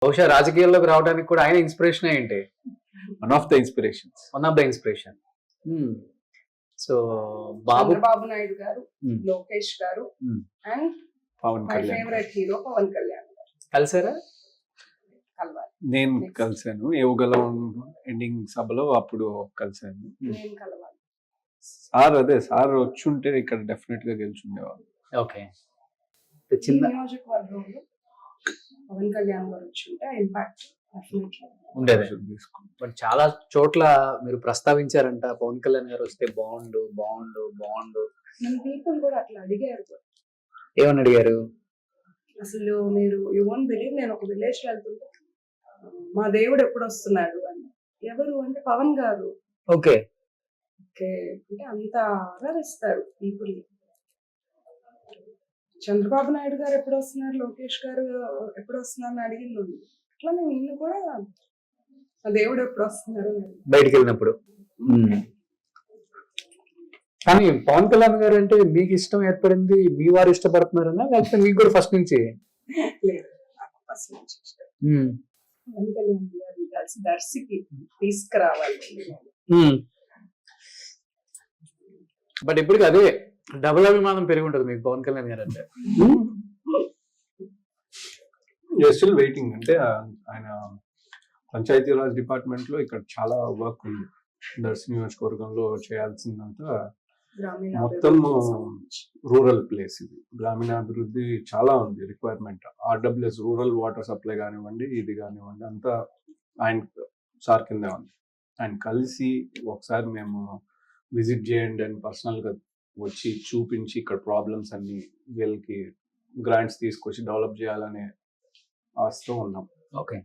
బహుశా రాజకీయాల్లోకి రావడానికి కూడా ఆయన ఇన్స్పిరేషన్ ఏంటి? One of the inspirations. One of the inspiration. So Babu Chandrababu Naidu garu, Hmm. Lokesh garu Hmm. And Pavan my Kalyan favourite hero Pavan Kalyan garu కలిసారా? కలవాలి. నేను Next. కలిసాను యువగలం ఎండింగ్ సభలో అప్పుడు కలిసాను. నేను కలవాలి. సార్ వచ్చుంటే ఇక్కడ డెఫినెట్ గా గెలుచుండేవాళ్ళు. ఓకే. ఈ చిన్న నియోజకవర్గంలో పవన్ కళ్యాణ్ గారు వచ్చుంటే ఇంపాక్ట్ డెఫినెట్లీ ఉండేది. తీసుకుంటాం. బట్ చాలా చోట్ల మీరు ప్రస్తావించారంట పవన్ కళ్యాణ్ గారు వస్తే బాగుండు బాగుండు బాగుండు. మన పీపుల్ కూడా అట్లా అడిగారు కూడా. ఏమని అడిగారు? అసలు మీరు యూ వోంట్ బిలీవ్, నేను ఒక విలేజ్ వెళ్తుంటే మా దేవుడు ఎప్పుడు వస్తున్నాడు అని. ఎవరు అంటే పవన్ గారు. ఓకే. ఓకే అంటే అంత ఆదరిస్తారు పీపుల్. చంద్రబాబు నాయుడు గారు ఎప్పుడు వస్తున్నారు, లోకేష్ గారు ఎప్పుడు వస్తున్నారు అని అడిగింది ఉంది. అట్లా నేను నిన్ను కూడా మా దేవుడు ఎప్పుడు వస్తున్నారు అని అడిగాను. బయటికి వెళ్ళినప్పుడు. కానీ పవన్ కళ్యాణ్ గారు అంటే మీకు ఇష్టం ఏర్పడింది మీ వారు ఇష్టపడుతున్నారన్నా లేకపోతే మీకు కూడా ఫస్ట్ నుంచి? లేదు, నాకు ఫస్ట్ నుంచి ఇష్టం. పవన్ కళ్యాణ్ గారిని కలిసి దర్శికి తీసుకురావాలి. బట్ ఇప్పటికి అదే డబుల్ అభిమానం పెరిగి ఉంటుంది మీకు పవన్ కళ్యాణ్ గారు అంటే. Still waiting. అంటే ఆయన పంచాయతీరాజ్ డిపార్ట్మెంట్ లో ఇక్కడ చాలా వర్క్ ఉంది. దర్శి నియోజకవర్గంలో చేయాల్సిందంతా గ్రామీణ మొత్తం అభివృద్ధికి సంబంధించి. రూరల్ ప్లేస్ ఇది. గ్రామీణాభివృద్ధి చాలా ఉంది requirement. RWS rural water supply కానివ్వండి, ఇది కానివ్వండి, అంతా ఆయన సార్ కిందే ఉంది. ఆయన కలిసి ఒకసారి మేము విజిట్ చేయండి అని పర్సనల్ గా వచ్చి చూపించి ఇక్కడ ప్రాబ్లమ్స్ అన్ని వీళ్ళకి గ్రాంట్స్ తీసుకొచ్చి డెవలప్ చేయాలనే ఆశతో ఉన్నాం. ఓకే.